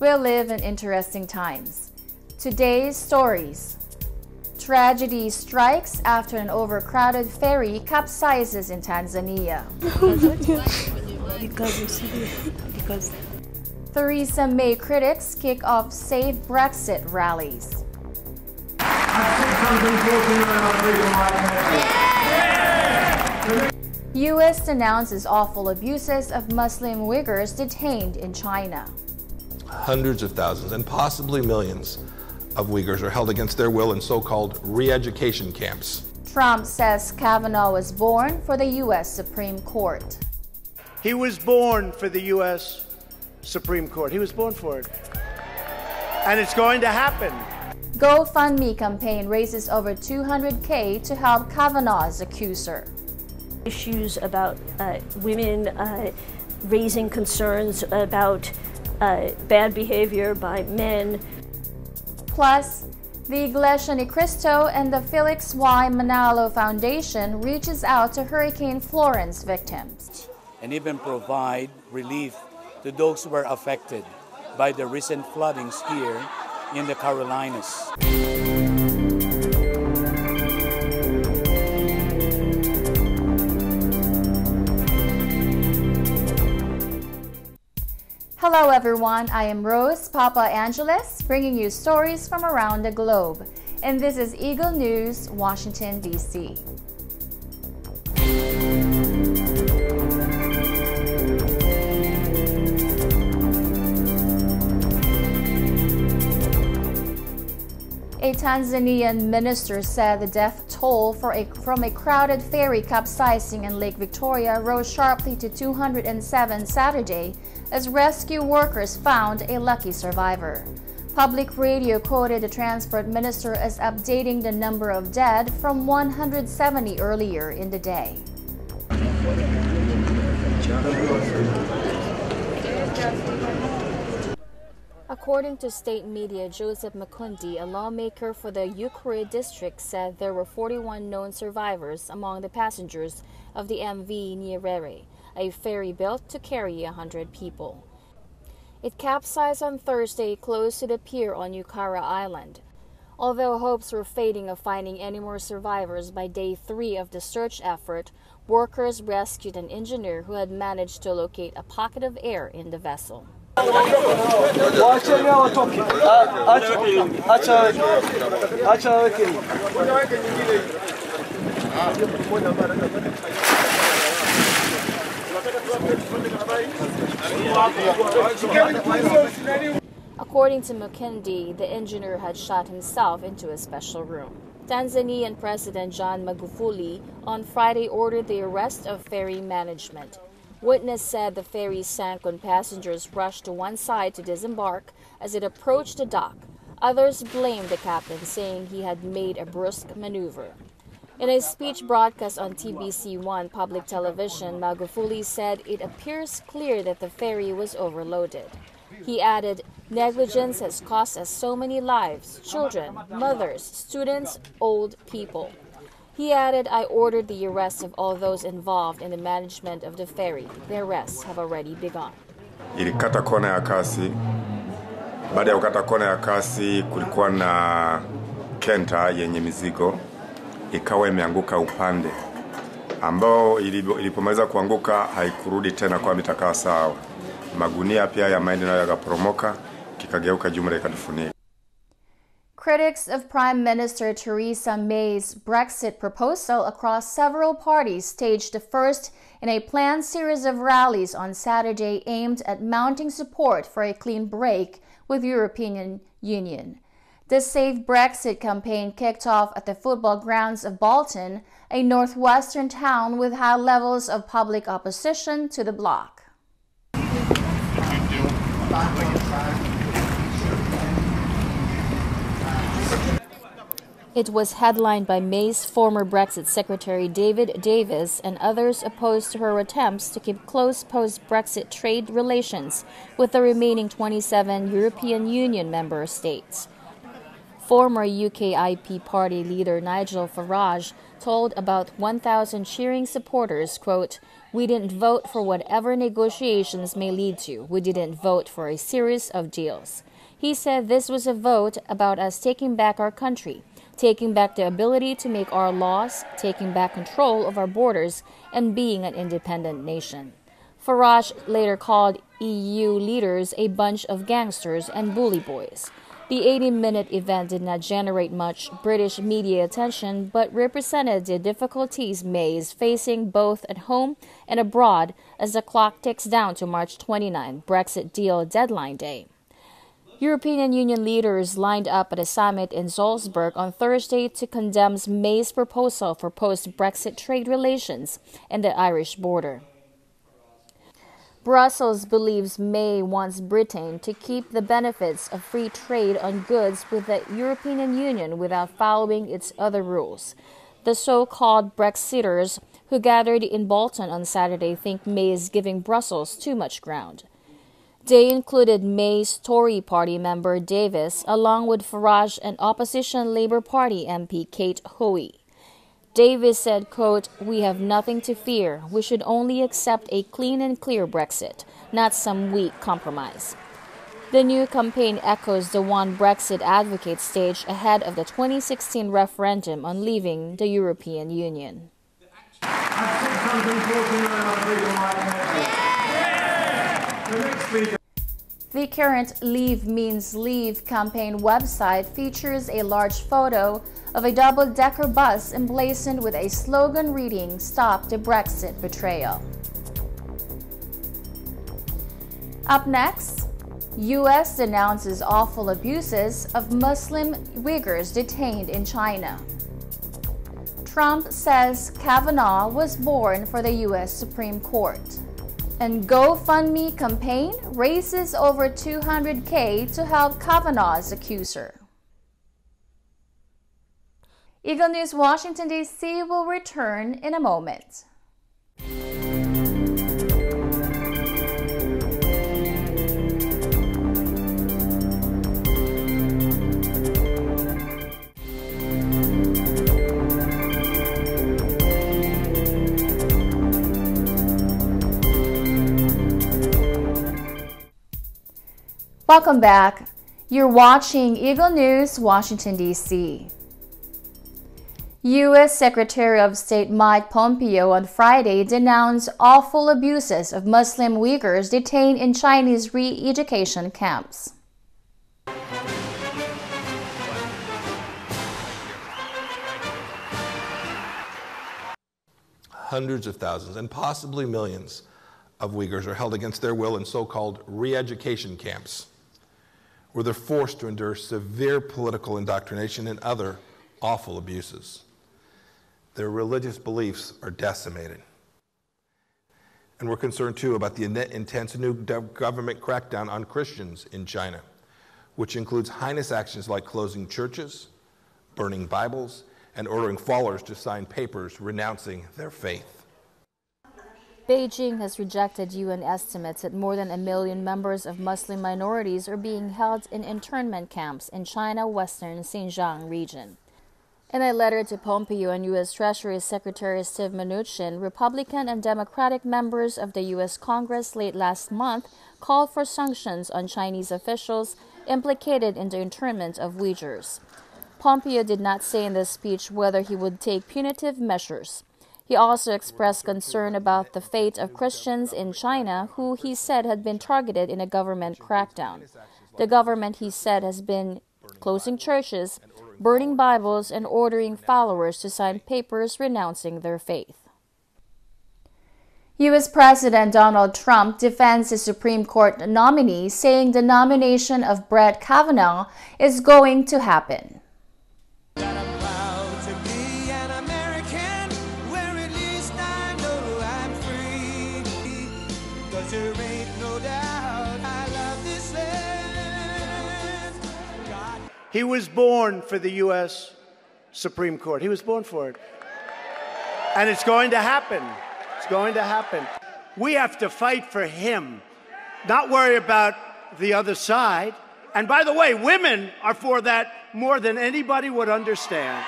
We live in interesting times. Today's stories. Tragedy strikes after an overcrowded ferry capsizes in Tanzania. because Theresa May critics kick off Save Brexit rallies. U.S. announces awful abuses of Muslim Uyghurs detained in China. Hundreds of thousands and possibly millions of Uyghurs are held against their will in so-called re-education camps. Trump says Kavanaugh was born for the U.S. Supreme Court. He was born for the U.S. Supreme Court. He was born for it. And it's going to happen. GoFundMe campaign raises over $200K to help Kavanaugh's accuser. issues about women raising concerns about bad behavior by men. Plus, the Iglesia Ni Cristo and the Felix Y. Manalo Foundation reaches out to Hurricane Florence victims. And even provide relief to those who were affected by the recent floodings here in the Carolinas. Hello everyone, I am Rose Papa Angeles, bringing you stories from around the globe. And this is Eagle News, Washington, D.C. A Tanzanian minister said the death toll from a crowded ferry capsizing in Lake Victoria rose sharply to 207 Saturday as rescue workers found a lucky survivor. Public radio quoted the transport minister as updating the number of dead from 170 earlier in the day. According to state media, Joseph Makundi, a lawmaker for the Ukuri district, said there were 41 known survivors among the passengers of the MV Nyerere, a ferry built to carry 100 people. It capsized on Thursday close to the pier on Ukara Island. Although hopes were fading of finding any more survivors by day 3 of the search effort, workers rescued an engineer who had managed to locate a pocket of air in the vessel. According to Mukendi, the engineer had shot himself into a special room. Tanzanian President John Magufuli on Friday ordered the arrest of ferry management. Witness said the ferry sank when passengers rushed to one side to disembark as it approached the dock. Others blamed the captain, saying he had made a brusque maneuver. In a speech broadcast on TBC1 public television, Magufuli said it appears clear that the ferry was overloaded. He added, "Negligence has cost us so many lives, children, mothers, students, old people." He added, "I ordered the arrest of all those involved in the management of the ferry. The arrests have already begun." Ilikata kona ya kasi. Baada ya kukata kona ya kasi kulikuwa na kenta yenye mizigo ikawa imeanguka upande ambao ilipomaliza kuanguka haikurudi tena kwa mitakaa sawa. Magunia pia ya mahindi nayo yakaporomoka kikageuka jumla ikatufunika. Critics of Prime Minister Theresa May's Brexit proposal across several parties staged the first in a planned series of rallies on Saturday aimed at mounting support for a clean break with European Union. The Save Brexit campaign kicked off at the football grounds of Bolton, a northwestern town with high levels of public opposition to the bloc. It was headlined by May's former Brexit Secretary David Davis and others opposed to her attempts to keep close post-Brexit trade relations with the remaining 27 European Union member states. Former UKIP party leader Nigel Farage told about 1,000 cheering supporters, quote, We didn't vote for whatever negotiations may lead to. We didn't vote for a series of deals. He said this was a vote about us taking back our country, taking back the ability to make our laws, taking back control of our borders, and being an independent nation. Farage later called EU leaders a bunch of gangsters and bully boys. The 80-minute event did not generate much British media attention, but represented the difficulties May is facing both at home and abroad as the clock ticks down to March 29, Brexit deal deadline day. European Union leaders lined up at a summit in Salzburg on Thursday to condemn May's proposal for post-Brexit trade relations and the Irish border. Brussels believes May wants Britain to keep the benefits of free trade on goods with the European Union without following its other rules. The so-called Brexiters who gathered in Bolton on Saturday think May is giving Brussels too much ground. They included May's Tory party member Davis, along with Farage and opposition Labour Party MP Kate Hoey. Davis said, quote, "We have nothing to fear. We should only accept a clean and clear Brexit, not some weak compromise." The new campaign echoes the one Brexit advocates staged ahead of the 2016 referendum on leaving the European Union. The current Leave Means Leave campaign website features a large photo of a double-decker bus emblazoned with a slogan reading, "Stop the Brexit Betrayal." Up next, U.S. denounces awful abuses of Muslim Uyghurs detained in China. Trump says Kavanaugh was born for the U.S. Supreme Court. And GoFundMe campaign raises over $200K to help Kavanaugh's accuser. Eagle News Washington, D.C. will return in a moment. Welcome back. You're watching Eagle News, Washington, D.C. U.S. Secretary of State Mike Pompeo on Friday denounced awful abuses of Muslim Uyghurs detained in Chinese re-education camps. Hundreds of thousands and possibly millions of Uyghurs are held against their will in so-called re-education camps, where they're forced to endure severe political indoctrination and other awful abuses. Their religious beliefs are decimated. And we're concerned too about the intense new government crackdown on Christians in China, which includes heinous actions like closing churches, burning Bibles, and ordering followers to sign papers renouncing their faith. Beijing has rejected UN estimates that more than 1 million members of Muslim minorities are being held in internment camps in China's western Xinjiang region. In a letter to Pompeo and U.S. Treasury Secretary Steve Mnuchin, Republican and Democratic members of the U.S. Congress late last month called for sanctions on Chinese officials implicated in the internment of Uyghurs. Pompeo did not say in this speech whether he would take punitive measures. He also expressed concern about the fate of Christians in China who he said had been targeted in a government crackdown. The government, he said, has been closing churches, burning Bibles, and ordering followers to sign papers renouncing their faith. U.S. President Donald Trump defends his Supreme Court nominee, saying the nomination of Brett Kavanaugh is going to happen. He was born for the U.S. Supreme Court. He was born for it. And it's going to happen. It's going to happen. We have to fight for him, not worry about the other side. And by the way, women are for that more than anybody would understand.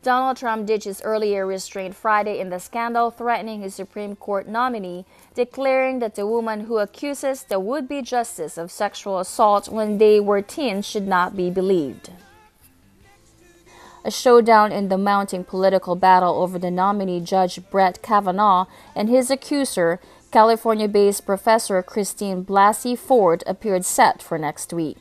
Donald Trump ditched his earlier restraint Friday in the scandal, threatening his Supreme Court nominee, declaring that the woman who accuses the would-be justice of sexual assault when they were teens should not be believed. A showdown in the mounting political battle over the nominee Judge Brett Kavanaugh and his accuser, California-based Professor Christine Blasey Ford, appeared set for next week.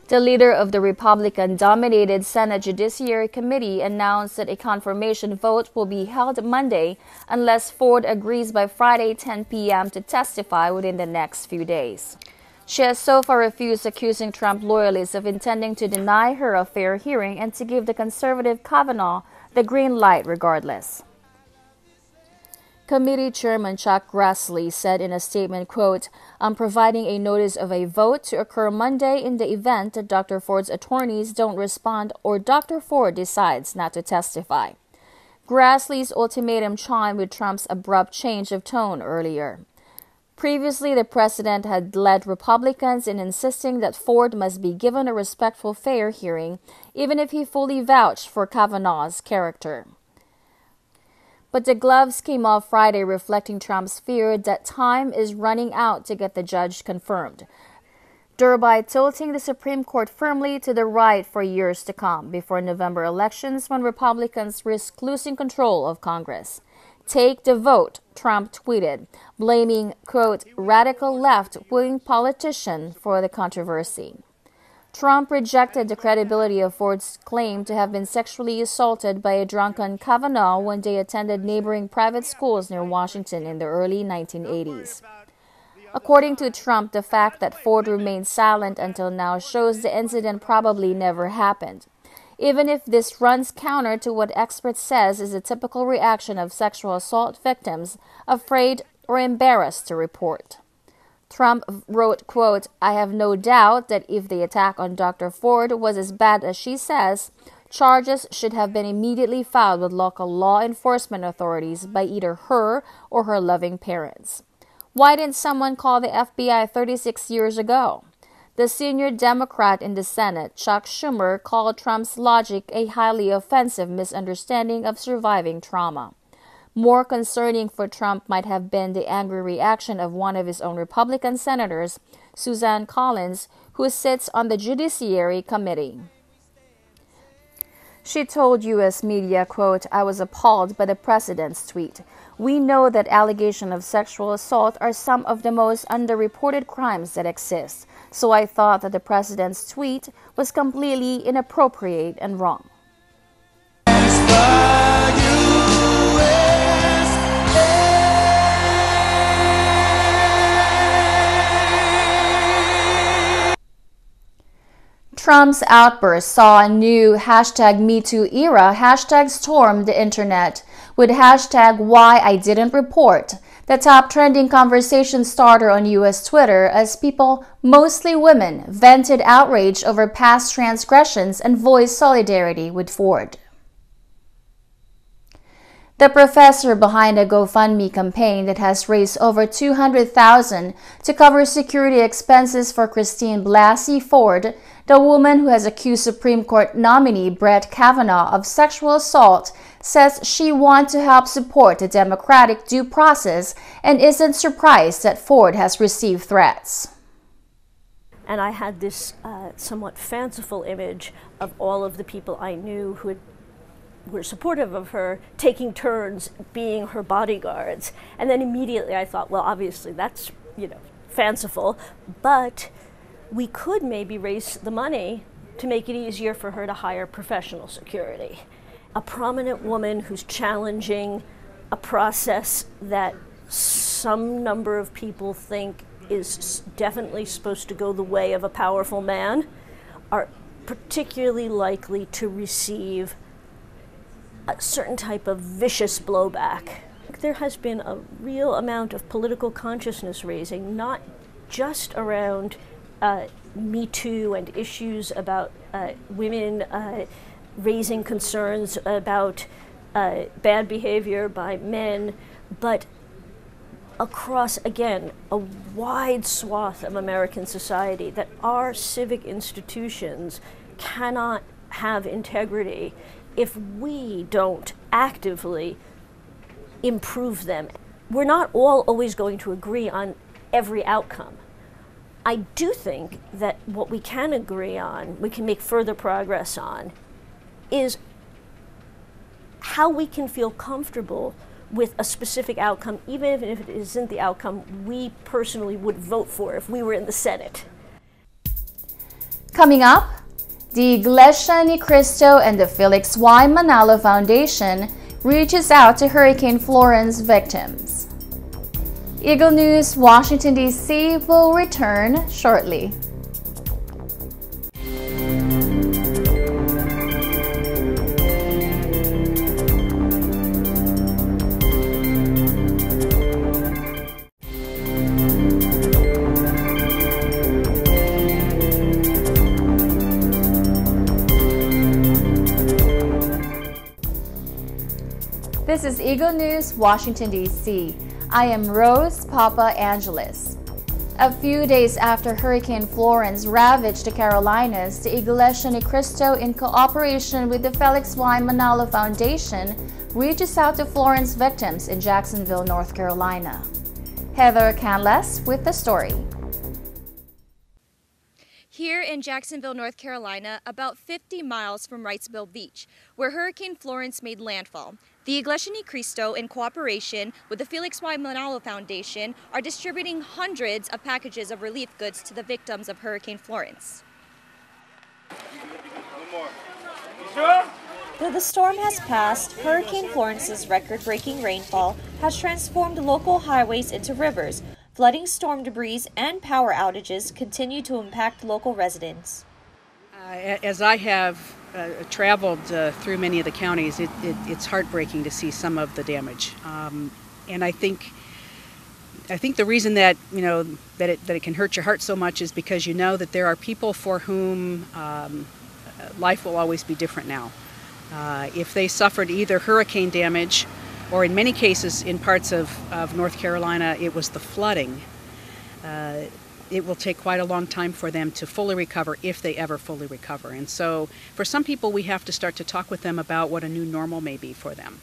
The leader of the Republican-dominated Senate Judiciary Committee announced that a confirmation vote will be held Monday unless Ford agrees by Friday 10 p.m. to testify within the next few days. She has so far refused, accusing Trump loyalists of intending to deny her a fair hearing and to give the conservative Kavanaugh the green light regardless. Committee Chairman Chuck Grassley said in a statement, quote, "I'm providing a notice of a vote to occur Monday in the event that Dr. Ford's attorneys don't respond or Dr. Ford decides not to testify." Grassley's ultimatum chimed with Trump's abrupt change of tone earlier. Previously, the president had led Republicans in insisting that Ford must be given a respectful, fair hearing, even if he fully vouched for Kavanaugh's character. But the gloves came off Friday, reflecting Trump's fear that time is running out to get the judge confirmed, thereby tilting the Supreme Court firmly to the right for years to come before November elections when Republicans risk losing control of Congress. "Take the vote," Trump tweeted, blaming, quote, "radical left-wing politician" for the controversy. Trump rejected the credibility of Ford's claim to have been sexually assaulted by a drunken Kavanaugh when they attended neighboring private schools near Washington in the early 1980s. According to Trump, the fact that Ford remained silent until now shows the incident probably never happened, even if this runs counter to what experts says is a typical reaction of sexual assault victims, afraid or embarrassed to report. Trump wrote, quote, "I have no doubt that if the attack on Dr. Ford was as bad as she says, charges should have been immediately filed with local law enforcement authorities by either her or her loving parents. Why didn't someone call the FBI 36 years ago?" The senior Democrat in the Senate, Chuck Schumer, called Trump's logic a highly offensive misunderstanding of surviving trauma. More concerning for Trump might have been the angry reaction of one of his own Republican senators, Suzanne Collins, who sits on the Judiciary Committee. She told U.S. media, quote, "I was appalled by the president's tweet. We know that allegations of sexual assault are some of the most underreported crimes that exist, so I thought that the president's tweet was completely inappropriate and wrong." Trump's outburst saw a new #MeToo era hashtag storm the internet, with hashtag #WhyIDidn'tReport, the top trending conversation starter on U.S. Twitter, as people, mostly women, vented outrage over past transgressions and voiced solidarity with Ford. The professor behind a GoFundMe campaign that has raised over $200,000 to cover security expenses for Christine Blasey Ford, the woman who has accused Supreme Court nominee Brett Kavanaugh of sexual assault, says she wants to help support the democratic due process and isn't surprised that Ford has received threats. And I had this somewhat fanciful image of all of the people I knew who were supportive of her taking turns being her bodyguards. And then immediately I thought, well, obviously that's, fanciful, but we could maybe raise the money to make it easier for her to hire professional security. A prominent woman who's challenging a process that some number of people think is definitely supposed to go the way of a powerful man are particularly likely to receive a certain type of vicious blowback. There has been a real amount of political consciousness raising, not just around Me Too and issues about women raising concerns about bad behavior by men, but across, again, a wide swath of American society, that our civic institutions cannot have integrity if we don't actively improve them. We're not all always going to agree on every outcome. I do think that what we can agree on, we can make further progress on, is how we can feel comfortable with a specific outcome, even if it isn't the outcome we personally would vote for if we were in the Senate. Coming up, the Iglesia Ni Cristo and the Felix Y. Manalo Foundation reaches out to Hurricane Florence victims. Eagle News, Washington, D.C. will return shortly. This is Eagle News, Washington, D.C. I am Rose Papa Angeles. A few days after Hurricane Florence ravaged the Carolinas, the Iglesia Ni Cristo, in cooperation with the Felix Y. Manalo Foundation, reaches out to Florence victims in Jacksonville, North Carolina. Heather Canles with the story. Here in Jacksonville, North Carolina, about 50 miles from Wrightsville Beach, where Hurricane Florence made landfall, the Iglesia Ni Cristo, in cooperation with the Felix Y. Manalo Foundation, are distributing hundreds of packages of relief goods to the victims of Hurricane Florence. Though the storm has passed, Hurricane Florence's record-breaking rainfall has transformed local highways into rivers. Flooding, storm debris, and power outages continue to impact local residents. As I have traveled through many of the counties, it's heartbreaking to see some of the damage, and I think the reason that that it can hurt your heart so much is because you know that there are people for whom life will always be different now. If they suffered either hurricane damage, or in many cases in parts of North Carolina it was the flooding, it will take quite a long time for them to fully recover, if they ever fully recover. And so for some people, we have to start to talk with them about what a new normal may be for them.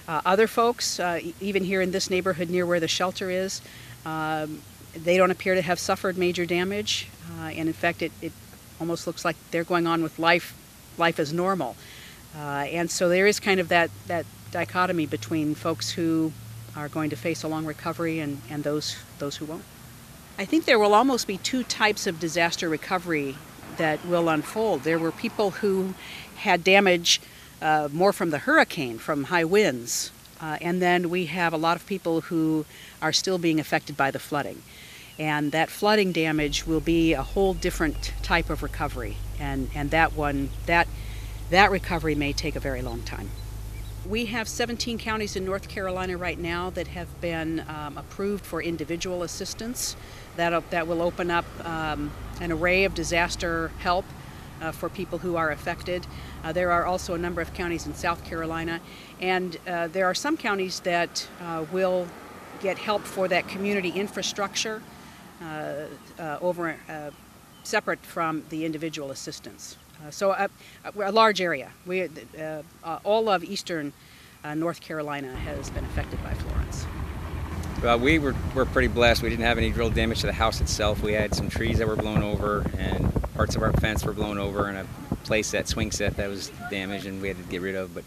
Other folks, even here in this neighborhood near where the shelter is, they don't appear to have suffered major damage. And in fact, it almost looks like they're going on with life as normal. And so there is kind of that dichotomy between folks who are going to face a long recovery and those who won't. I think there will almost be two types of disaster recovery that will unfold. There were people who had damage more from the hurricane, from high winds, and then we have a lot of people who are still being affected by the flooding. And that flooding damage will be a whole different type of recovery, and that recovery may take a very long time. We have 17 counties in North Carolina right now that have been approved for individual assistance. That will open up an array of disaster help for people who are affected. There are also a number of counties in South Carolina, and there are some counties that will get help for that community infrastructure separate from the individual assistance. So a large area. All of eastern North Carolina has been affected by Florence. Well, we're pretty blessed. We didn't have any real damage to the house itself. We had some trees that were blown over, and parts of our fence were blown over, and a swing set that was damaged, and we had to get rid of. But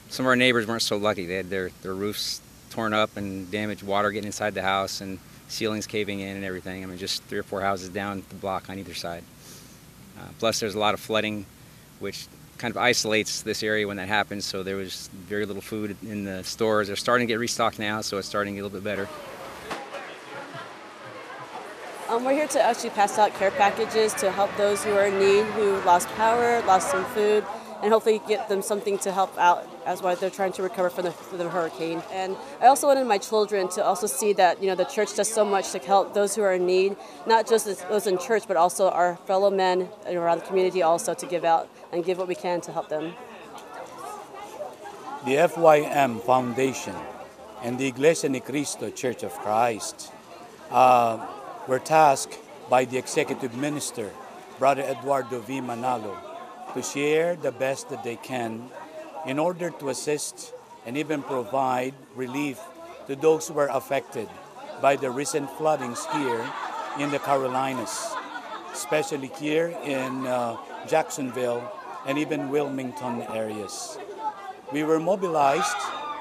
some of our neighbors weren't so lucky. They had their roofs torn up and damaged, water getting inside the house, and ceilings caving in and everything. I mean, just 3 or 4 houses down the block on either side. Plus, there's a lot of flooding, which kind of isolates this area when that happens, so there was very little food in the stores. They're starting to get restocked now, so it's starting to get a little bit better. We're here to actually pass out care packages to help those who are in need, who lost power, lost some food, and hopefully get them something to help out as well as they're trying to recover from the hurricane. And I also wanted my children to also see that the church does so much to help those who are in need, not just those in church, but also our fellow men around the community also to give out and give what we can to help them. The FYM Foundation and the Iglesia Ni Cristo Church of Christ were tasked by the Executive Minister, Brother Eduardo V. Manalo, to share the best that they can in order to assist and even provide relief to those who were affected by the recent floodings here in the Carolinas, especially here in Jacksonville and even Wilmington areas. We were mobilized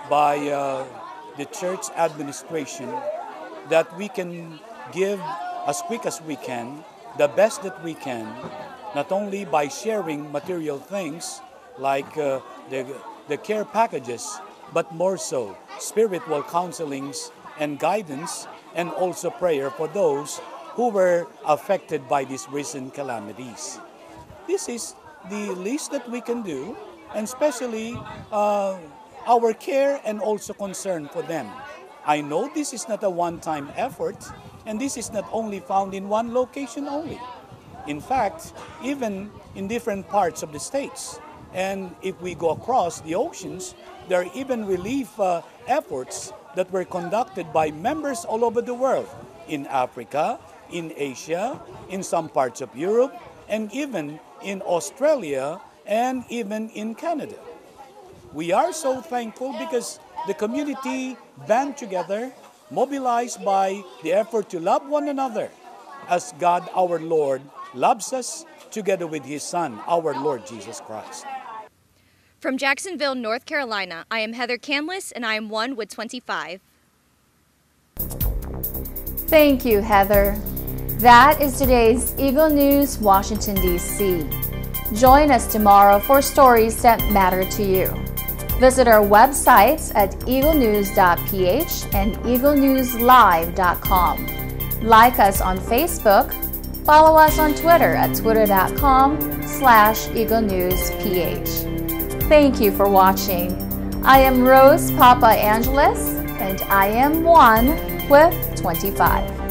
by the church administration that we can give as quick as we can, the best that we can, not only by sharing material things like the care packages, but more so spiritual counselings and guidance, and also prayer for those who were affected by these recent calamities. This is the least that we can do, and especially our care and also concern for them. I know this is not a one-time effort, and this is not only found in one location only. In fact, even in different parts of the states. And if we go across the oceans, there are even relief efforts that were conducted by members all over the world, in Africa, in Asia, in some parts of Europe, and even in Australia, and even in Canada. We are so thankful because the community band together, mobilized by the effort to love one another as God our Lord loves us, together with His Son, our Lord Jesus Christ. From Jacksonville, North Carolina, I am Heather Canlis, and I am one with 25. Thank you, Heather. That is today's Eagle News, Washington, D.C. Join us tomorrow for stories that matter to you. Visit our websites at eaglenews.ph and eaglenewslive.com. Like us on Facebook. Follow us on Twitter at twitter.com/eaglenewsph. Thank you for watching. I am Rose Papa Angeles, and I am one with 25.